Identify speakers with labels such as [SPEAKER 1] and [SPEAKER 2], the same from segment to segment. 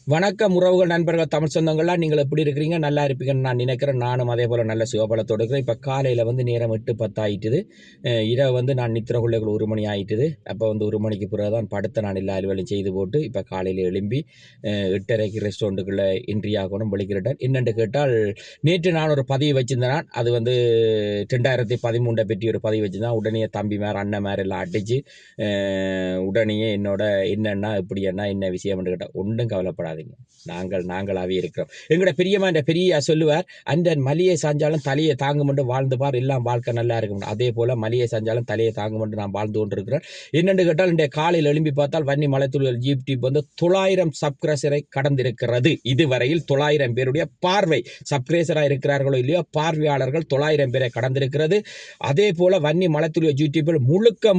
[SPEAKER 1] வணக்கம் உறவுகள் நண்பர்கள் தமிழ் சொந்தங்கள்லாம் நீங்கள் எப்படி இருக்கிறீங்க? நல்லா இருப்பீங்கன்னு நான் நினைக்கிறேன். நானும் அதே போல் நல்ல சுகபலத்தோடு இருக்கிறேன். இப்போ காலையில் நேரம் 8:10 ஆயிட்டுது. இரவு நான் நித்திரக்குள்ளைகள் 1 மணி ஆயிட்டுது. அப்போ 1 மணிக்கு பிறகு தான் படுத்த நான் எல்லா அலுவலையும் செய்து போட்டு இப்போ காலையில் எழும்பி 8:30க்கு ரெஸ்டாரண்ட்டுக்குள்ளே என்ட்ரி ஆகணும் வெளிக்கிட்டேன். என்னென்று கேட்டால் நேற்று நான் ஒரு பதிவு வச்சிருந்தேன். அது 2013 பற்றி ஒரு பதிவு வச்சுருந்தேன். உடனே தம்பி மேர் அண்ணன் மேர் எல்லாம் அடித்து உடனே என்னோட என்னென்னா இப்படி என்ன விஷயம் கேட்டால் ஒன்றும் கவலைப்படாதீங்க. நாங்களாவே இருக்கிறோம். எங்களோட பெரிய சொல்லுவார், அந்த மலியை சாஞ்சாலும் தலையை தாங்குமென்று வாழ்ந்து பார், எல்லாம் வாழ்க்கை நல்லா இருக்கும். அதே போல மலியை சாஞ்சாலும் தலையை தாங்குமென்று நான் வாழ்ந்து கொண்டிருக்கிறேன். என்னென்று கேட்டால் இன்றைய காலையில் எழும்பி பார்த்தால் வன்னி மலைத்துளிகள் யூடியூப் 900 சப்ஸ்கிரைபரை கடந்திருக்கிறது. இதுவரையில் 900 பேருடைய பார்வை சப்ஸ்கிரைபராக இருக்கிறார்களோ இல்லையோ பார்வையாளர்கள் 900 பேரை கடந்திருக்கிறது. அதே போல வன்னி மலைத்துளிகள் யூடியூப்பில்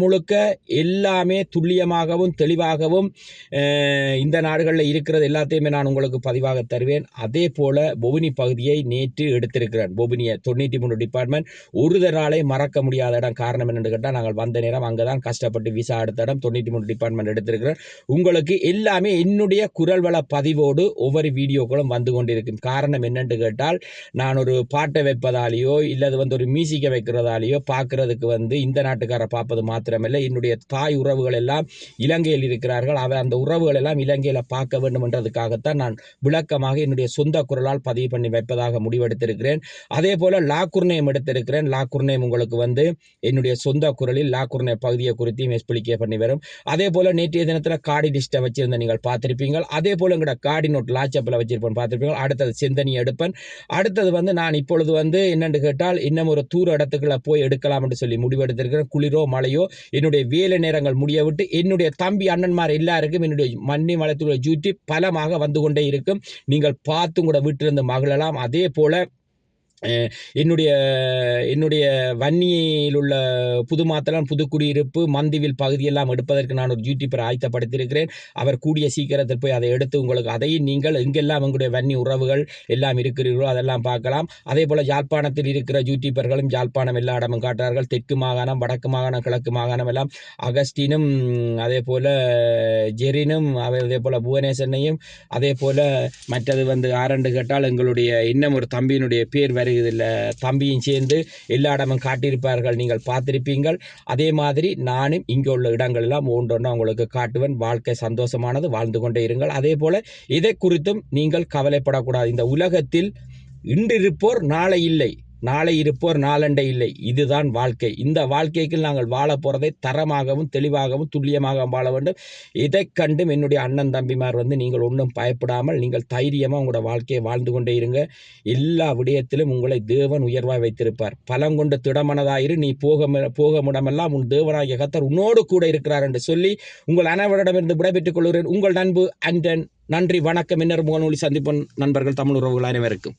[SPEAKER 1] முழுக்க எல்லாமே துல்லியமாகவும் தெளிவாகவும் இந்த நாடுகளில் இருக்கிறது எல்லாத்தையுமே நான் உங்களுக்கு பதிவாக தருவேன். அதே போல பொபினி பகுதியை நேற்று எடுத்திருக்கிறேன். பொபினியை 93 டிபார்ட்மெண்ட் ஒரு நாளை மறக்க முடியாத இடம். காரணம் என்னென்னு கேட்டால் நாங்கள் வந்த நேரம் அங்கே தான் கஷ்டப்பட்டு விசா எடுத்த இடம் 93 டிபார்ட்மெண்ட் எடுத்திருக்கிறேன். உங்களுக்கு எல்லாமே என்னுடைய குரல் வள பதிவோடு ஒவ்வொரு வீடியோக்களும் வந்து கொண்டிருக்கும். காரணம் என்னென்று கேட்டால் நான் ஒரு பாட்டை வைப்பதாலேயோ இல்லது ஒரு மியூசிக்கை வைக்கிறதாலேயோ பார்க்கறதுக்கு இந்த நாட்டுக்கார பார்ப்பது மாத்திரமல்ல, என்னுடைய தாய் உறவுகள் எல்லாம் இலங்கையில் இருக்கிறார்கள். அந்த உறவுகள் எல்லாம் இலங்கையில் பார்க்க வேண்டும் என்றதுக்காகத்தான் நான் விளக்கமாக என்னுடைய சொந்த குரலால் பதிவு பண்ணி வைப்பதாக முடிவெடுத்திருக்கிறேன். அதே போல லாக்குர்நேயம் எடுத்திருக்கிறேன். லாக்குர்நேயம் உங்களுக்கு என்னுடைய சொந்த குரலில் லாக்குர்நே பகுதியை குறித்து எக்ஸ்பிளிகே பண்ணி வரும். அதே போல நேற்றைய தினத்தில் காடி லிஸ்ட்டை வச்சிருந்த நீங்கள் பார்த்திருப்பீங்க. அதே போல எங்களோட காடி நோட் லாச்சப்பில் வச்சிருப்பேன் பார்த்திருப்பீங்க. அடுத்தது செந்தனி எடுப்பேன். அடுத்தது நான் இப்பொழுது என்னென்று கேட்டால் இன்னும் ஒரு தூர இடத்துக்குள்ள போய் எடுக்கலாம் என்று சொல்லி முடிவெடுத்திருக்கிறேன். குளிரோ மழையோ என்னுடைய வேலை நேரங்கள் முடிய விட்டு என்னுடைய தம்பி அண்ணன்மார் எல்லாருக்கும் என்னுடைய மன்னி மலைத்துள்ள யூடியூப் பலமாக வந்து கொண்டே இருக்கும். நீங்கள் பார்த்து கூட வீட்டிலிருந்து மகிழலாம். அதே போல என்னுடைய வன்னியில் உள்ள புதுமாத்தளம் புதுக்குடியிருப்பு மந்திவில் பகுதியெல்லாம் எடுப்பதற்கு நான் ஒரு யூடியூபரை ஆயத்தப்படுத்தியிருக்கிறேன். அவர் கூடிய சீக்கிரத்தில் போய் அதை எடுத்து உங்களுக்கு அதையும் நீங்கள் எங்கெல்லாம் எங்களுடைய வன்னி உறவுகள் எல்லாம் இருக்கிறீர்களோ அதெல்லாம் பார்க்கலாம். அதே போல யாழ்ப்பாணத்தில் இருக்கிற யூடியூபர்களும் யாழ்ப்பாணம் எல்லா இடமும் காட்டுறார்கள். தெற்கு மாகாணம், வடக்கு மாகாணம், கிழக்கு மாகாணம் எல்லாம் அகஸ்டினும் அதே போல ஜெரினும் அதே போல புவனேசனையும் அதே போல மற்றது ஆரண்டு கேட்டால் எங்களுடைய இன்னும் ஒரு தம்பியினுடைய பேர் வருகிறதில்லை, தம்பியும் சேர்ந்து எல்லா இடமும் காட்டியிருப்பார்கள், நீங்கள் பார்த்திருப்பீங்கள். அதே மாதிரி நானும் இங்கே உள்ள இடங்கள் எல்லாம் ஒன்றொன்று உங்களுக்கு காட்டுவேன். வாழ்க்கை சந்தோஷமானது, வாழ்ந்து கொண்டே இருங்கள். அதே போல இதை குறித்தும் நீங்கள் கவலைப்படக்கூடாது. இந்த உலகத்தில் இன்று இருப்போர் நாளை இல்லை, நாளை இருப்போர் நாளண்டை இல்லை. இதுதான் வாழ்க்கை. இந்த வாழ்க்கைக்கு நாங்கள் வாழ போகிறதை தரமாகவும் தெளிவாகவும் துல்லியமாகவும் வாழ வேண்டும். இதை கண்டும் என்னுடைய அண்ணன் தம்பிமார் நீங்கள் ஒன்றும் பயப்படாமல் நீங்கள் தைரியமாக உங்களோட வாழ்க்கையை வாழ்ந்து கொண்டே இருங்க. எல்லா விடயத்திலும் உங்களை தேவன் உயர்வாய் வைத்திருப்பார். பலம் கொண்டு திடமனதாயிரு, நீ போக முடமெல்லாம் உன் தேவனாகிய கர்த்தர் உன்னோடு கூட இருக்கிறார் என்று சொல்லி உங்கள் அனைவரிடமிருந்து விடைபெற்றுக் கொள்கிறேன். உங்கள் நண்பு அண்டன். நன்றி, வணக்கம். இன்னொரு முகநூலி சந்திப்போம் நண்பர்கள், தமிழ் உறவுகள் அனைவருக்கும்.